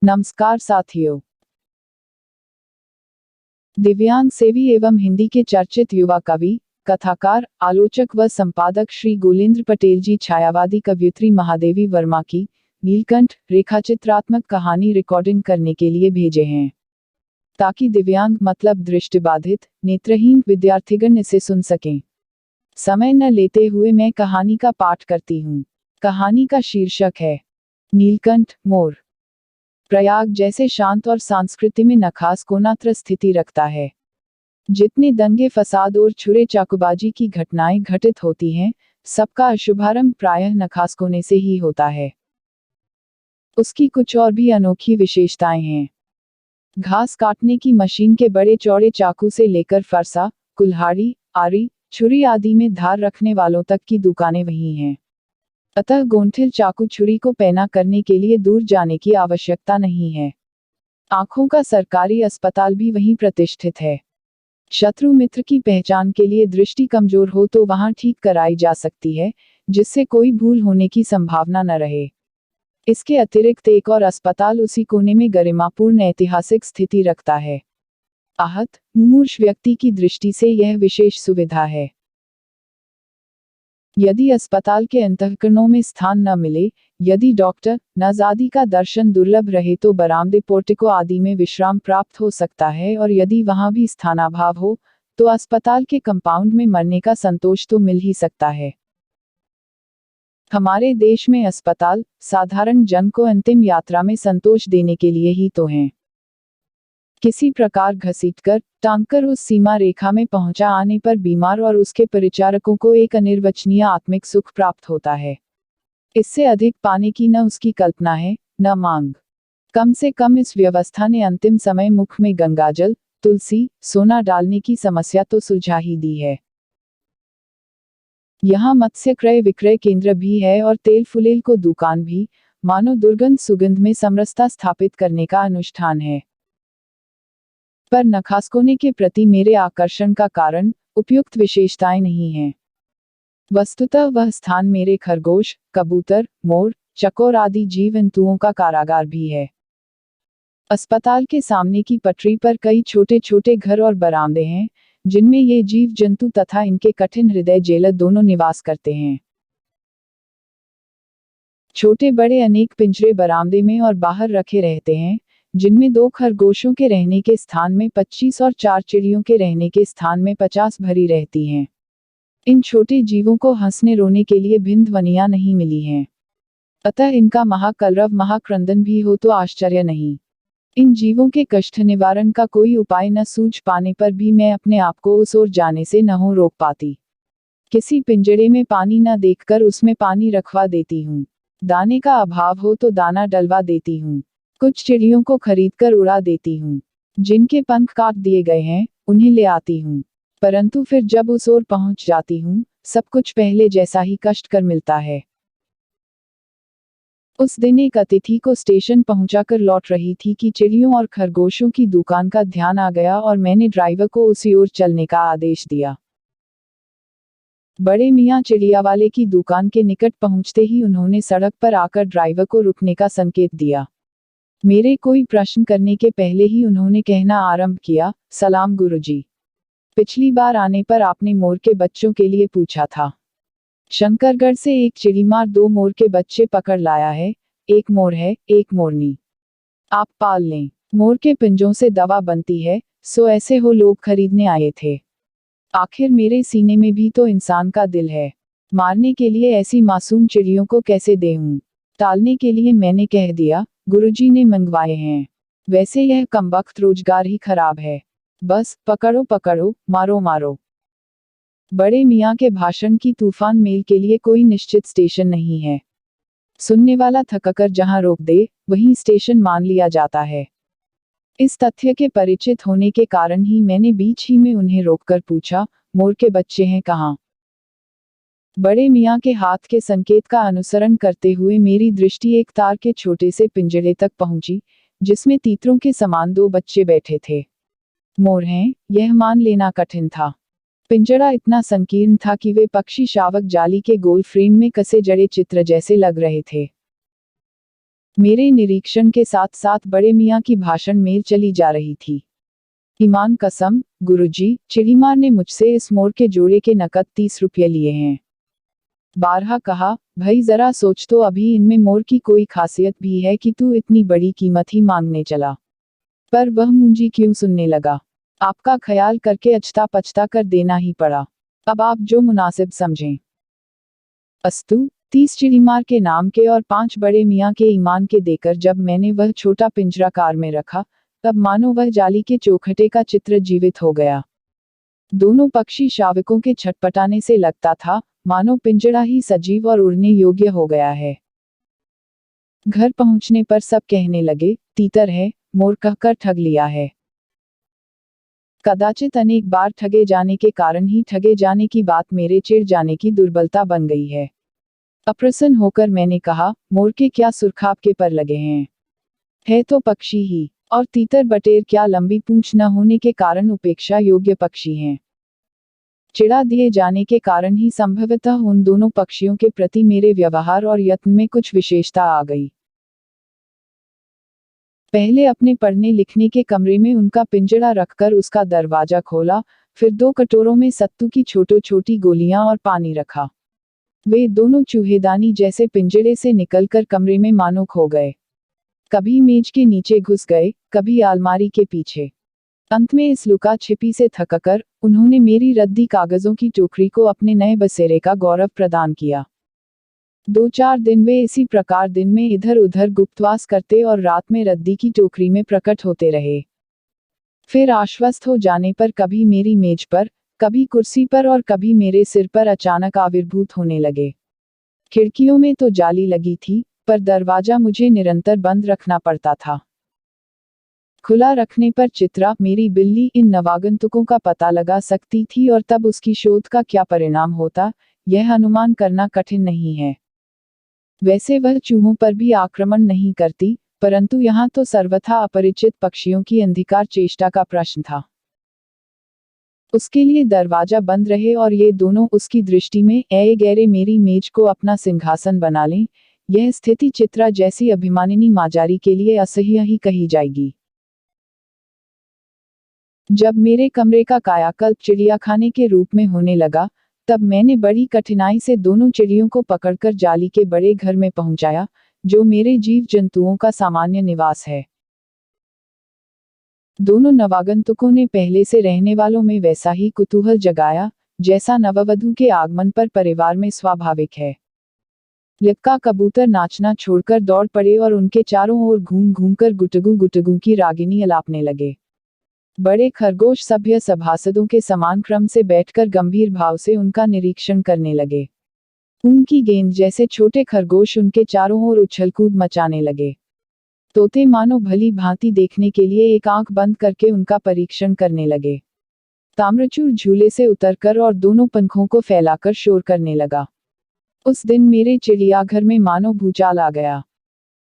नमस्कार साथियों। दिव्यांग सेवी एवं हिंदी के चर्चित युवा कवि, कथाकार, आलोचक व संपादक श्री गोलेंद्र पटेल जी छायावादी कवयित्री महादेवी वर्मा की नीलकंठ रेखाचित्रात्मक कहानी रिकॉर्डिंग करने के लिए भेजे हैं, ताकि दिव्यांग मतलब दृष्टिबाधित, नेत्रहीन विद्यार्थीगण इसे सुन सकें। समय न लेते हुए मैं कहानी का पाठ करती हूँ। कहानी का शीर्षक है नीलकंठ मोर। प्रयाग जैसे शांत और संस्कृति में नखास कोणात्र स्थिति रखता है। जितने दंगे फसाद और छुरे चाकूबाजी की घटनाएं घटित होती हैं, सबका शुभारंभ प्रायः नखासकोने से ही होता है। उसकी कुछ और भी अनोखी विशेषताएं हैं। घास काटने की मशीन के बड़े चौड़े चाकू से लेकर फरसा, कुल्हाड़ी, आरी, छुरी आदि में धार रखने वालों तक की दुकानें वही हैं। अतः गोंठिल चाकू छुरी को पैना करने के लिए दूर जाने की आवश्यकता नहीं है। आंखों का सरकारी अस्पताल भी वहीं प्रतिष्ठित है। शत्रु मित्र की पहचान के लिए दृष्टि कमजोर हो तो वहां ठीक कराई जा सकती है, जिससे कोई भूल होने की संभावना न रहे। इसके अतिरिक्त एक और अस्पताल उसी कोने में गरिमापूर्ण ऐतिहासिक स्थिति रखता है। आहत, मुमूर्ष व्यक्ति की दृष्टि से यह विशेष सुविधा है। यदि अस्पताल के अंतःकरणों में स्थान न मिले, यदि डॉक्टर, नर्स आदि का दर्शन दुर्लभ रहे तो बरामदे, पोर्टिको आदि में विश्राम प्राप्त हो सकता है, और यदि वहां भी स्थानाभाव हो, तो अस्पताल के कंपाउंड में मरने का संतोष तो मिल ही सकता है। हमारे देश में अस्पताल साधारण जन को अंतिम यात्रा में संतोष देने के लिए ही तो हैं। किसी प्रकार घसीटकर, टांगकर उस सीमा रेखा में पहुंचा आने पर बीमार और उसके परिचारकों को एक अनिर्वचनीय आत्मिक सुख प्राप्त होता है। इससे अधिक पाने की न उसकी कल्पना है, न मांग। कम से कम इस व्यवस्था ने अंतिम समय मुख में गंगाजल, तुलसी, सोना डालने की समस्या तो सुलझा ही दी है। यहाँ मत्स्य क्रय विक्रय केंद्र भी है और तेल फुलेल को दुकान भी, मानो दुर्गंध सुगंध में समरसता स्थापित करने का अनुष्ठान है। पर नखासकोने के प्रति मेरे आकर्षण का कारण उपयुक्त विशेषताएं नहीं हैं। वस्तुतः वह स्थान मेरे खरगोश, कबूतर, मोर, चकोर आदि जीव जंतुओं का कारागार भी है। अस्पताल के सामने की पटरी पर कई छोटे छोटे घर और बरामदे हैं, जिनमें ये जीव जंतु तथा इनके कठिन हृदय जेलद दोनों निवास करते हैं। छोटे बड़े अनेक पिंजरे बरामदे में और बाहर रखे रहते हैं, जिनमें 2 खरगोशों के रहने के स्थान में 25 और 4 चिड़ियों के रहने के स्थान में 50 भरी रहती हैं। इन छोटे जीवों को हंसने रोने के लिए भिन्न ध्वनियां नहीं मिली हैं, अतः इनका महाकलरव महाक्रंदन भी हो तो आश्चर्य नहीं। इन जीवों के कष्ट निवारण का कोई उपाय न सूझ पाने पर भी मैं अपने आप को उस ओर जाने से न हो रोक पाती। किसी पिंजरे में पानी न देखकर उसमें पानी रखवा देती हूँ। दाने का अभाव हो तो दाना डलवा देती हूँ। कुछ चिड़ियों को खरीदकर उड़ा देती हूँ। जिनके पंख काट दिए गए हैं, उन्हें ले आती हूँ। परंतु फिर जब उस ओर पहुंच जाती हूँ, सब कुछ पहले जैसा ही कष्टकर मिलता है। उस दिन एक अतिथि को स्टेशन पहुंचाकर लौट रही थी कि चिड़ियों और खरगोशों की दुकान का ध्यान आ गया और मैंने ड्राइवर को उसी ओर चलने का आदेश दिया। बड़े मियाँ चिड़ियावाले की दुकान के निकट पहुंचते ही उन्होंने सड़क पर आकर ड्राइवर को रुकने का संकेत दिया। मेरे कोई प्रश्न करने के पहले ही उन्होंने कहना आरंभ किया, सलाम गुरुजी। पिछली बार आने पर आपने मोर के बच्चों के लिए पूछा था। शंकरगढ़ से एक चिड़ीमार 2 मोर के बच्चे पकड़ लाया है, एक मोर है, एक मोरनी। आप पाल लें। मोर के पिंजों से दवा बनती है, सो ऐसे हो लोग खरीदने आए थे। आखिर मेरे सीने में भी तो इंसान का दिल है। मारने के लिए ऐसी मासूम चिड़ियों को कैसे देऊं? टालने के लिए मैंने कह दिया, गुरुजी ने मंगवाए हैं। वैसे यह कमबख्त रोजगार ही खराब है। बस पकड़ो पकड़ो, मारो मारो। बड़े मियाँ के भाषण की तूफान मेल के लिए कोई निश्चित स्टेशन नहीं है। सुनने वाला थककर जहां रोक दे, वहीं स्टेशन मान लिया जाता है। इस तथ्य के परिचित होने के कारण ही मैंने बीच ही में उन्हें रोककर पूछा, मोर के बच्चे हैं कहाँ? बड़े मियाँ के हाथ के संकेत का अनुसरण करते हुए मेरी दृष्टि एक तार के छोटे से पिंजरे तक पहुंची, जिसमें तीतरों के समान 2 बच्चे बैठे थे। मोर हैं, यह मान लेना कठिन था। पिंजरा इतना संकीर्ण था कि वे पक्षी शावक जाली के गोल फ्रेम में कसे जड़े चित्र जैसे लग रहे थे। मेरे निरीक्षण के साथ साथ बड़े मियाँ की भाषण मेल चली जा रही थी। ईमान कसम, गुरुजी, चिड़ीमार ने मुझसे इस मोर के जोड़े के नकद 30 रुपये लिए हैं। बारहा कहा, भाई जरा सोच तो, अभी इनमें मोर की कोई खासियत भी है कि तू इतनी बड़ी कीमत ही मांगने चला। पर वह मुंजी क्यों सुनने लगा। आपका ख्याल करके अछता पछता कर देना ही पड़ा। अब आप जो मुनासिब समझें। अस्तु, 30 चिड़ीमार के नाम के और 5 बड़े मियाँ के ईमान के देकर जब मैंने वह छोटा पिंजरा कार में रखा, तब मानो वह जाली के चौखटे का चित्र जीवित हो गया। दोनों पक्षी शावकों के छटपटाने से लगता था मानो पिंजड़ा ही सजीव और उड़ने योग्य हो गया है। घर पहुंचने पर सब कहने लगे, तीतर है, मोर कहकर ठग लिया है। कदाचित अनेक बार ठगे जाने के कारण ही ठगे जाने की बात मेरे चिढ़ जाने की दुर्बलता बन गई है। अप्रसन्न होकर मैंने कहा, मोर के क्या सुरखाब के पर लगे हैं। है तो पक्षी ही, और तीतर बटेर क्या लंबी पूंछ न होने के कारण उपेक्षा योग्य पक्षी हैं। चिढ़ा दिए जाने के कारण ही संभवतः उन दोनों पक्षियों के प्रति मेरे व्यवहार और यत्न में कुछ विशेषता आ गई। पहले अपने पढ़ने लिखने के कमरे में उनका पिंजड़ा रखकर उसका दरवाजा खोला, फिर 2 कटोरों में सत्तू की छोटी छोटी गोलियां और पानी रखा। वे दोनों चूहेदानी जैसे पिंजड़े से निकलकर कमरे में मानो खो गए। कभी मेज के नीचे घुस गए, कभी अलमारी के पीछे। अंत में इस लुका छिपी से थककर उन्होंने मेरी रद्दी कागजों की टोकरी को अपने नए बसेरे का गौरव प्रदान किया। 2-4 दिन वे इसी प्रकार दिन में इधर उधर गुप्तवास करते और रात में रद्दी की टोकरी में प्रकट होते रहे। फिर आश्वस्त हो जाने पर कभी मेरी मेज पर, कभी कुर्सी पर और कभी मेरे सिर पर अचानक आविर्भूत होने लगे। खिड़कियों में तो जाली लगी थी, पर दरवाजा मुझे निरंतर बंद रखना पड़ता था। खुला रखने पर चित्रा, मेरी बिल्ली, इन नवागंतुकों का पता लगा सकती थी और तब उसकी शोध का क्या परिणाम होता, यह अनुमान करना कठिन नहीं है। वैसे वह चूहों पर भी आक्रमण नहीं करती, परंतु यहाँ तो सर्वथा अपरिचित पक्षियों की अंधिकार चेष्टा का प्रश्न था। उसके लिए दरवाजा बंद रहे और ये दोनों उसकी दृष्टि में ऐ गहरे मेरी मेज को अपना सिंहासन बना लें, यह स्थिति चित्रा जैसी अभिमानिनी माजारी के लिए असह्य ही कही जाएगी। जब मेरे कमरे का कायाकल्प चिड़ियाखाने के रूप में होने लगा, तब मैंने बड़ी कठिनाई से दोनों चिड़ियों को पकड़कर जाली के बड़े घर में पहुंचाया, जो मेरे जीव जंतुओं का सामान्य निवास है। दोनों नवागंतुकों ने पहले से रहने वालों में वैसा ही कुतूहल जगाया, जैसा नववधू के आगमन पर परिवार में स्वाभाविक है। लिपका कबूतर नाचना छोड़कर दौड़ पड़े और उनके चारों ओर घूम घूमकर गुटगू गुटगू की रागिनी अलापने लगे। बड़े खरगोश सभ्य सभासदों के समान क्रम से बैठकर गंभीर भाव से उनका निरीक्षण करने लगे। उनकी गेंद जैसे छोटे खरगोश उनके चारों ओर उछलकूद मचाने लगे। तोते मानो भली भांति देखने के लिए एक आंख बंद करके उनका परीक्षण करने लगे। ताम्रचूर झूले से उतरकर और दोनों पंखों को फैलाकर शोर करने लगा। उस दिन मेरे चिड़ियाघर में मानो भूचाल आ गया।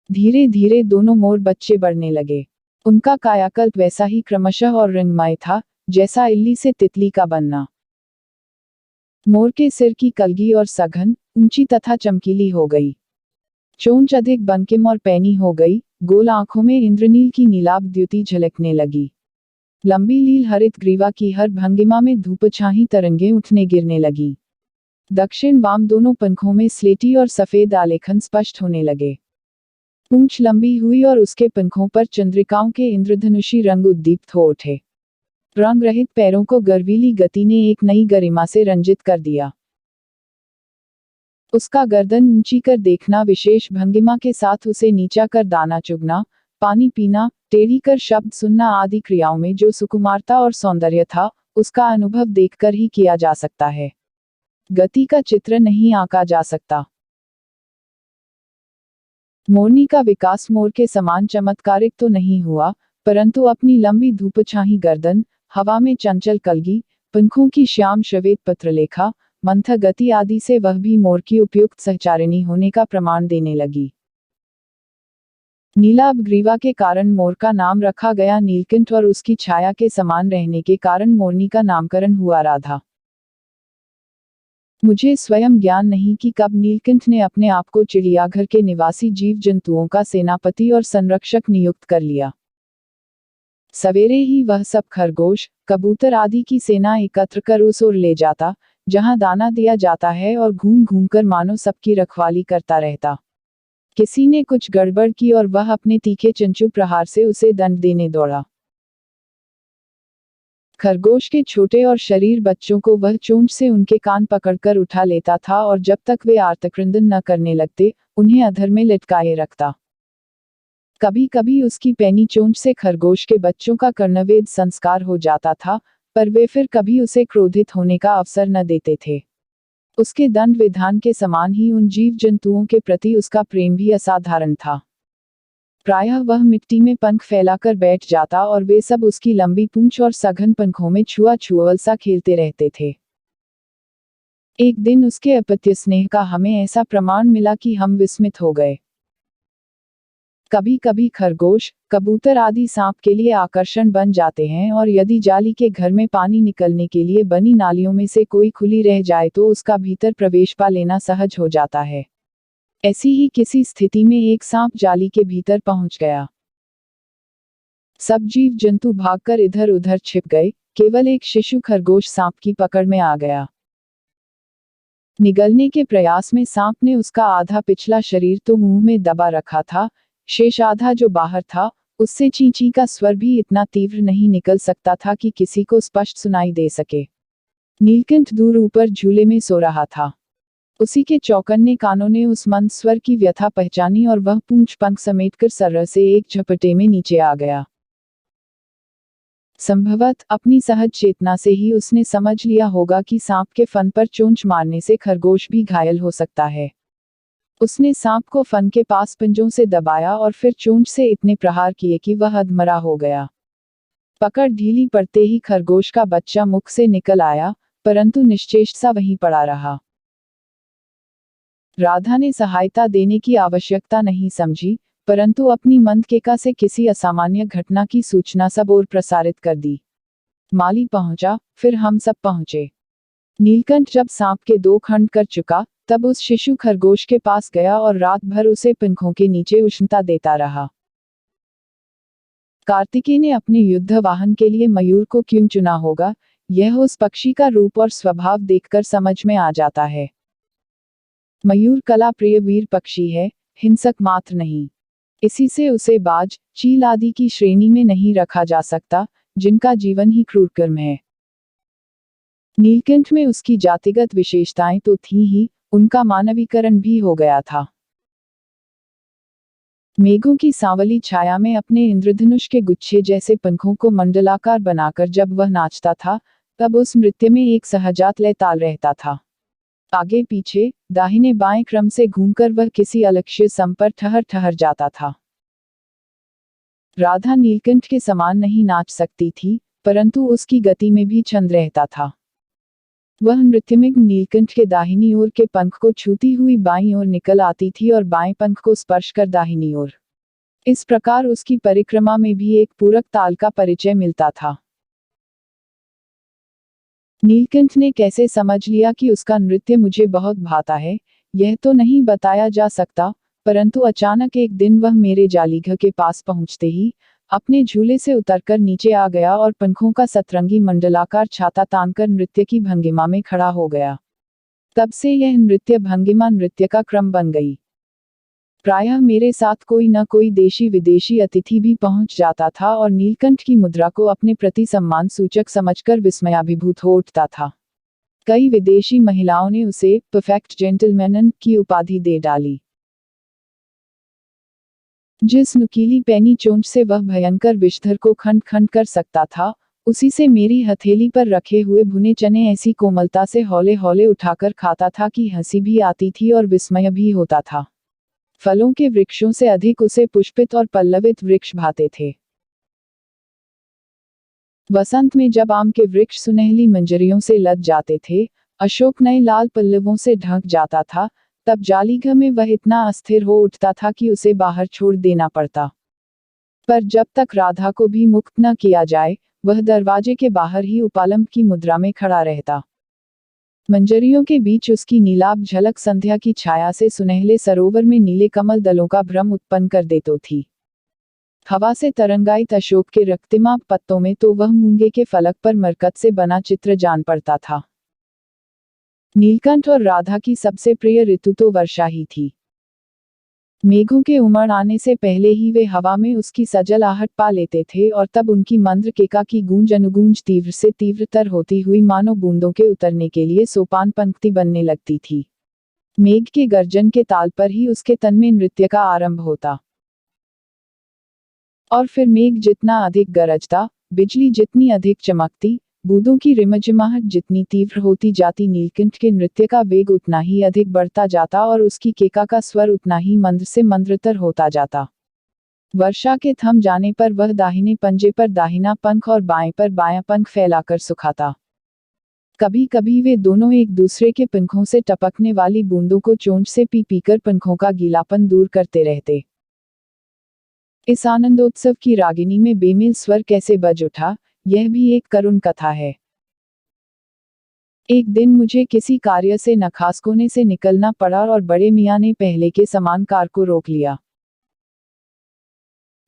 धीरे धीरे दोनों मोर बच्चे बढ़ने लगे। उनका कायाकल्प वैसा ही क्रमशः और रंगमय था, जैसा इल्ली से तितली का बनना। मोर के सिर की कलगी और सघन, ऊंची तथा चमकीली हो गई। चोंच अधिक बंकिम और पैनी हो गई, गोल आंखों में इंद्रनील की नीलाभ द्युति झलकने लगी। लंबी लील हरित ग्रीवा की हर भंगिमा में धूपछाही तरंगें उठने गिरने लगी। दक्षिण वाम दोनों पंखों में स्लेटी और सफेद आलेखन स्पष्ट होने लगे। पूंछ लंबी हुई और उसके पंखों पर चंद्रिकाओं के इंद्रधनुषी रंग उद्दीप्त हो उठे। रंग रहित पैरों को गर्वीली गति ने एक नई गरिमा से रंजित कर दिया। उसका गर्दन ऊंची कर देखना, विशेष भंगिमा के साथ उसे नीचा कर दाना चुगना, पानी पीना, टेढ़ी कर शब्द सुनना आदि क्रियाओं में जो सुकुमारता और सौंदर्य था, उसका अनुभव देखकर ही किया जा सकता है। गति का चित्र नहीं आंका जा सकता। मोरनी का विकास मोर के समान चमत्कारिक तो नहीं हुआ, परंतु अपनी लंबी धूपछाही गर्दन, हवा में चंचल कलगी, पंखों की श्याम श्वेत पत्रलेखा, मंथक गति आदि से वह भी मोर की उपयुक्त सहचारिणी होने का प्रमाण देने लगी। नीलाभ ग्रीवा के कारण मोर का नाम रखा गया नीलकंठ और उसकी छाया के समान रहने के कारण मोरनी का नामकरण हुआ राधा। मुझे स्वयं ज्ञान नहीं कि कब नीलकंठ ने अपने आप को चिड़ियाघर के निवासी जीव जंतुओं का सेनापति और संरक्षक नियुक्त कर लिया। सवेरे ही वह सब खरगोश, कबूतर आदि की सेना एकत्र कर उस ओर ले जाता जहां दाना दिया जाता है और घूम घूम कर मानो सबकी रखवाली करता रहता। किसी ने कुछ गड़बड़ की और वह अपने तीखे चंचू प्रहार से उसे दंड देने दौड़ा। खरगोश के छोटे और शरीर बच्चों को वह चोंच से उनके कान पकड़कर उठा लेता था और जब तक वे आर्तक्रंदन न करने लगते उन्हें अधर में लटकाए रखता। कभी कभी उसकी पैनी चोंच से खरगोश के बच्चों का कर्णवेध संस्कार हो जाता था, पर वे फिर कभी उसे क्रोधित होने का अवसर न देते थे। उसके दंड विधान के समान ही उन जीव जंतुओं के प्रति उसका प्रेम भी असाधारण था। प्रायः वह मिट्टी में पंख फैलाकर बैठ जाता और वे सब उसकी लंबी पूंछ और सघन पंखों में छुआ छुअल सा खेलते रहते थे। एक दिन उसके अपत्य स्नेह का हमें ऐसा प्रमाण मिला कि हम विस्मित हो गए। कभी कभी खरगोश, कबूतर आदि सांप के लिए आकर्षण बन जाते हैं और यदि जाली के घर में पानी निकलने के लिए बनी नालियों में से कोई खुली रह जाए तो उसका भीतर प्रवेश पा लेना सहज हो जाता है। ऐसी ही किसी स्थिति में एक सांप जाली के भीतर पहुंच गया। सब जीव जंतु भागकर इधर उधर छिप गए, केवल एक शिशु खरगोश सांप की पकड़ में आ गया। निगलने के प्रयास में सांप ने उसका आधा पिछला शरीर तो मुंह में दबा रखा था, शेष आधा जो बाहर था उससे ची ची का स्वर भी इतना तीव्र नहीं निकल सकता था कि किसी को स्पष्ट सुनाई दे सके। नीलकंठ दूर ऊपर झूले में सो रहा था। उसी के चौकन्ने कानों ने उस मंद स्वर की व्यथा पहचानी और वह पूंछ पंख समेटकर सर्र से एक झपटे में नीचे आ गया। संभवत अपनी सहज चेतना से ही उसने समझ लिया होगा कि सांप के फन पर चोंच मारने से खरगोश भी घायल हो सकता है। उसने सांप को फन के पास पंजों से दबाया और फिर चोंच से इतने प्रहार किए कि वह अधमरा हो गया। पकड़ ढीली पड़ते ही खरगोश का बच्चा मुख से निकल आया, परंतु निश्चेष्ट सा वहीं पड़ा रहा। राधा ने सहायता देने की आवश्यकता नहीं समझी, परंतु अपनी मंदकेका से किसी असामान्य घटना की सूचना सब ओर प्रसारित कर दी। माली पहुंचा, फिर हम सब पहुंचे। नीलकंठ जब सांप के 2 खंड कर चुका तब उस शिशु खरगोश के पास गया और रात भर उसे पंखों के नीचे उष्णता देता रहा। कार्तिकेय ने अपने युद्ध वाहन के लिए मयूर को क्यों चुना होगा, यह उस पक्षी का रूप और स्वभाव देखकर समझ में आ जाता है। मयूर कला प्रिय वीर पक्षी है, हिंसक मात्र नहीं। इसी से उसे बाज, चील आदि की श्रेणी में नहीं रखा जा सकता, जिनका जीवन ही क्रूरकर्म है। नीलकंठ में उसकी जातिगत विशेषताएं तो थीं ही, उनका मानवीकरण भी हो गया था। मेघों की सांवली छाया में अपने इंद्रधनुष के गुच्छे जैसे पंखों को मंडलाकार बनाकर जब वह नाचता था, तब उस नृत्य में एक सहजात लय ताल रहता था। आगे पीछे, दाहिने बाएं क्रम से घूमकर वह किसी अलक्ष्य सम पर ठहर ठहर जाता था। राधा नीलकंठ के समान नहीं नाच सकती थी, परंतु उसकी गति में भी छंद रहता था। वह नृत्य में नीलकंठ के दाहिनी ओर के पंख को छूती हुई बाईं ओर निकल आती थी और बाएं पंख को स्पर्श कर दाहिनी ओर। इस प्रकार उसकी परिक्रमा में भी एक पूरक ताल का परिचय मिलता था। नीलकंठ ने कैसे समझ लिया कि उसका नृत्य मुझे बहुत भाता है, यह तो नहीं बताया जा सकता, परंतु अचानक एक दिन वह मेरे जालीघर के पास पहुंचते ही अपने झूले से उतरकर नीचे आ गया और पंखों का सतरंगी मंडलाकार छाता तानकर नृत्य की भंगिमा में खड़ा हो गया। तब से यह नृत्य भंगिमा नृत्य का क्रम बन गई। प्रायः मेरे साथ कोई न कोई देशी विदेशी अतिथि भी पहुंच जाता था और नीलकंठ की मुद्रा को अपने प्रति सम्मान सूचक समझकर विस्मयाभिभूत हो उठता था। कई विदेशी महिलाओं ने उसे परफेक्ट जेंटलमैन की उपाधि दे डाली। जिस नुकीली पैनी चोंच से वह भयंकर विषधर को खंड खंड कर सकता था, उसी से मेरी हथेली पर रखे हुए भुने चने ऐसी कोमलता से हौले हौले उठाकर खाता था कि हंसी भी आती थी और विस्मय भी होता था। फलों के वृक्षों से अधिक उसे पुष्पित और पल्लवित वृक्ष भाते थे। वसंत में जब आम के वृक्ष सुनहली मंजरियों से लद जाते थे, अशोक नए लाल पल्लवों से ढक जाता था, तब जालीघर में वह इतना अस्थिर हो उठता था कि उसे बाहर छोड़ देना पड़ता। पर जब तक राधा को भी मुक्त न किया जाए, वह दरवाजे के बाहर ही उपालंब की मुद्रा में खड़ा रहता। मंजरियों के बीच उसकी नीलाभ झलक संध्या की छाया से सुनहले सरोवर में नीले कमल दलों का भ्रम उत्पन्न कर देतो थी। हवा से तरंगायित अशोक के रक्तिमाभ पत्तों में तो वह मूंगे के फलक पर मरकत से बना चित्र जान पड़ता था। नीलकंठ और राधा की सबसे प्रिय ऋतु तो वर्षा ही थी। मेघों के उमड़ आने से पहले ही वे हवा में उसकी सजल आहट पा लेते थे और तब उनकी मंद्र केका की गूंज अनुगूंज तीव्र से तीव्रतर होती हुई मानो बूंदों के उतरने के लिए सोपान पंक्ति बनने लगती थी। मेघ के गर्जन के ताल पर ही उसके तन में नृत्य का आरंभ होता। और फिर मेघ जितना अधिक गरजता, बिजली जितनी अधिक चमकती, बूंदों की रिमझिमाहट जितनी तीव्र होती जाती, नीलकंठ के नृत्य का वेग उतना ही अधिक बढ़ता जाता और उसकी केका का स्वर उतना ही मंद्र से मंद्रतर होता जाता। वर्षा के थम जाने पर वह दाहिने पंजे पर दाहिना पंख और बाएं पर बायां पंख फैलाकर सुखाता। कभी कभी वे दोनों एक दूसरे के पंखों से टपकने वाली बूंदों को चोंच से पी पीकर पंखों का गीलापन दूर करते रहते। इस आनंदोत्सव की रागिनी में बेमेल स्वर कैसे बज उठा, यह भी एक करुण कथा है। एक दिन मुझे किसी कार्य से नखासकोने से निकलना पड़ा और बड़े मियाँ ने पहले के समान कार को रोक लिया।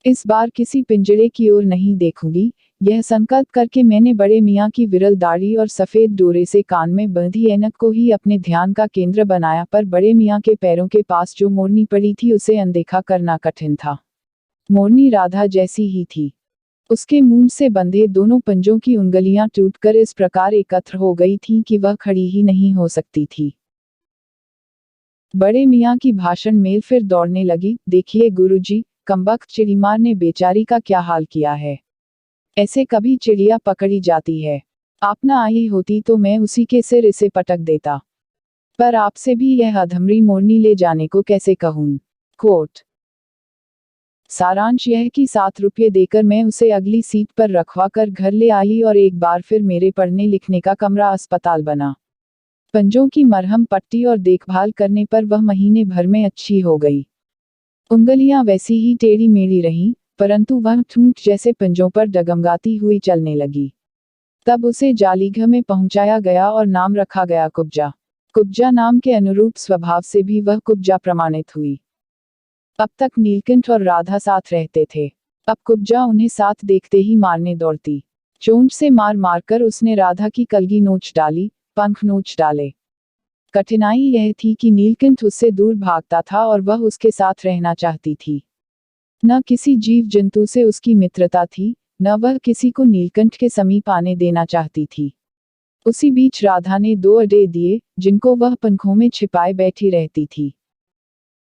इस बार किसी पिंजरे की ओर नहीं देखूंगी, यह संकल्प करके मैंने बड़े मियाँ की विरल दाढ़ी और सफेद डोरे से कान में बंधी ऐनक को ही अपने ध्यान का केंद्र बनाया, पर बड़े मियाँ के पैरों के पास जो मोरनी पड़ी थी उसे अनदेखा करना कठिन था। मोरनी राधा जैसी ही थी। उसके मूंछ से बंधे दोनों पंजों की उंगलियां टूटकर इस प्रकार एकत्र हो गई थीं कि वह खड़ी ही नहीं हो सकती थी। बड़े मियाँ की भाषण मेल फिर दौड़ने लगी, देखिए गुरुजी, कमबख्त चिड़ीमार ने बेचारी का क्या हाल किया है। ऐसे कभी चिड़िया पकड़ी जाती है। आप न आई होती तो मैं उसी के सिर इसे पटक देता। पर आपसे भी यह अधमरी मोरनी ले जाने को कैसे कहूं। कोट सारांश यह कि 7 रुपये देकर मैं उसे अगली सीट पर रखवा कर घर ले आई और एक बार फिर मेरे पढ़ने लिखने का कमरा अस्पताल बना। पंजों की मरहम पट्टी और देखभाल करने पर वह महीने भर में अच्छी हो गई। उंगलियां वैसी ही टेढ़ी मेढ़ी रहीं, परंतु वह ठूंठ जैसे पंजों पर डगमगाती हुई चलने लगी। तब उसे जालीघर में पहुंचाया गया और नाम रखा गया कुब्जा। कुब्जा नाम के अनुरूप स्वभाव से भी वह कुब्जा प्रमाणित हुई। अब तक नीलकंठ और राधा साथ रहते थे। अब कुब्जा उन्हें साथ देखते ही मारने दौड़ती। चोंच से मार मारकर उसने राधा की कलगी नोच डाली, पंख नोच डाले। कठिनाई यह थी कि नीलकंठ उससे दूर भागता था और वह उसके साथ रहना चाहती थी। न किसी जीव जंतु से उसकी मित्रता थी, न वह किसी को नीलकंठ के समीप आने देना चाहती थी। उसी बीच राधा ने 2 अड्डे दिए, जिनको वह पंखों में छिपाए बैठी रहती थी।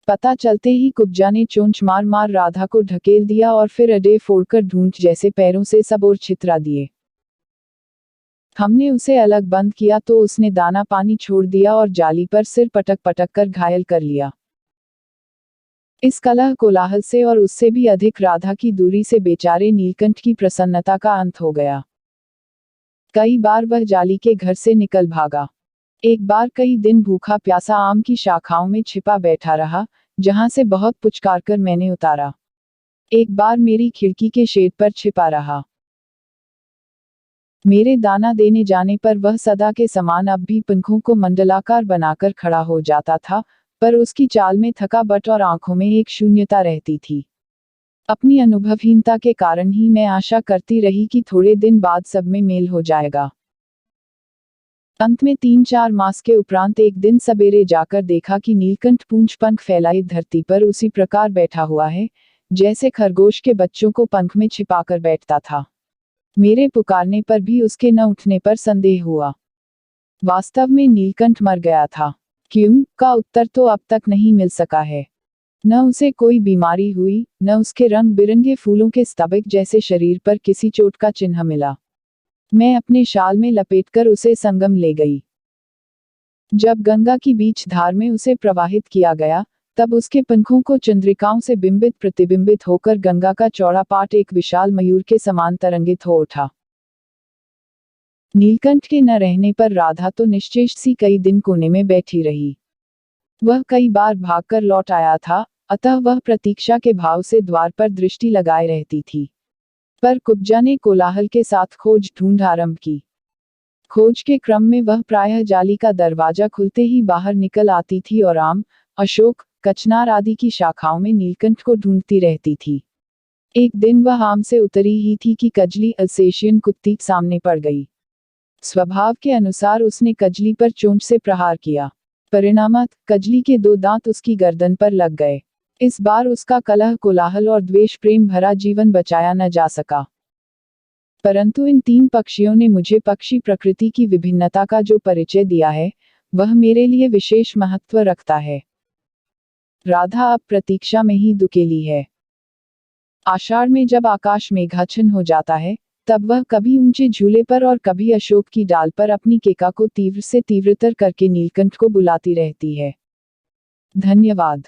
पता चलते ही कुब्जा ने चोंच मार मार राधा को ढकेल दिया और फिर अड्डे फोड़कर ढूंढ जैसे पैरों से सब ओर छितरा दिए। हमने उसे अलग बंद किया तो उसने दाना पानी छोड़ दिया और जाली पर सिर पटक पटक कर घायल कर लिया। इस कलह कोलाहल से और उससे भी अधिक राधा की दूरी से बेचारे नीलकंठ की प्रसन्नता का अंत हो गया। कई बार वह जाली के घर से निकल भागा। एक बार कई दिन भूखा प्यासा आम की शाखाओं में छिपा बैठा रहा, जहां से बहुत पुचकार कर मैंने उतारा। एक बार मेरी खिड़की के शेड पर छिपा रहा। मेरे दाना देने जाने पर वह सदा के समान अब भी पंखों को मंडलाकार बनाकर खड़ा हो जाता था, पर उसकी चाल में थकावट और आंखों में एक शून्यता रहती थी। अपनी अनुभवहीनता के कारण ही मैं आशा करती रही कि थोड़े दिन बाद सब में मेल हो जाएगा। अंत में 3-4 मास के उपरांत एक दिन सबेरे जाकर देखा कि नीलकंठ पूंछ पंख फैलाए धरती पर उसी प्रकार बैठा हुआ है, जैसे खरगोश के बच्चों को पंख में छिपाकर बैठता था। मेरे पुकारने पर भी उसके न उठने पर संदेह हुआ। वास्तव में नीलकंठ मर गया था। क्यों का उत्तर तो अब तक नहीं मिल सका है। न उसे कोई बीमारी हुई, न उसके रंग बिरंगे फूलों के स्तबक जैसे शरीर पर किसी चोट का चिन्ह मिला। मैं अपने शाल में लपेटकर उसे संगम ले गई। जब गंगा की बीच धार में उसे प्रवाहित किया गया, तब उसके पंखों को चंद्रिकाओं से बिंबित प्रतिबिंबित होकर गंगा का चौड़ा पाट एक विशाल मयूर के समान तरंगित हो उठा। नीलकंठ के न रहने पर राधा तो निश्चेष सी कई दिन कोने में बैठी रही। वह कई बार भागकर लौट आया था, अतः वह प्रतीक्षा के भाव से द्वार पर दृष्टि लगाए रहती थी। पर कुब्जा ने कोलाहल के साथ खोज ढूंढ आरंभ की। खोज के क्रम में वह प्रायः जाली का दरवाजा खुलते ही बाहर निकल आती थी और आम, अशोक, कचनार आदि की शाखाओं में नीलकंठ को ढूंढती रहती थी। एक दिन वह आम से उतरी ही थी कि कजली अल्सेशियन कुत्ती सामने पड़ गई। स्वभाव के अनुसार उसने कजली पर चोंच से प्रहार किया। परिणामत कजली के 2 दांत उसकी गर्दन पर लग गए। इस बार उसका कलह कोलाहल और द्वेष प्रेम भरा जीवन बचाया न जा सका। परंतु इन 3 पक्षियों ने मुझे पक्षी प्रकृति की विभिन्नता का जो परिचय दिया है, वह मेरे लिए विशेष महत्व रखता है। राधा अब प्रतीक्षा में ही दुकेली है। आषाढ़ में जब आकाश मेघाच्छन्न हो जाता है, तब वह कभी ऊंचे झूले पर और कभी अशोक की डाल पर अपनी केका को तीव्र से तीव्रतर करके नीलकंठ को बुलाती रहती है। धन्यवाद।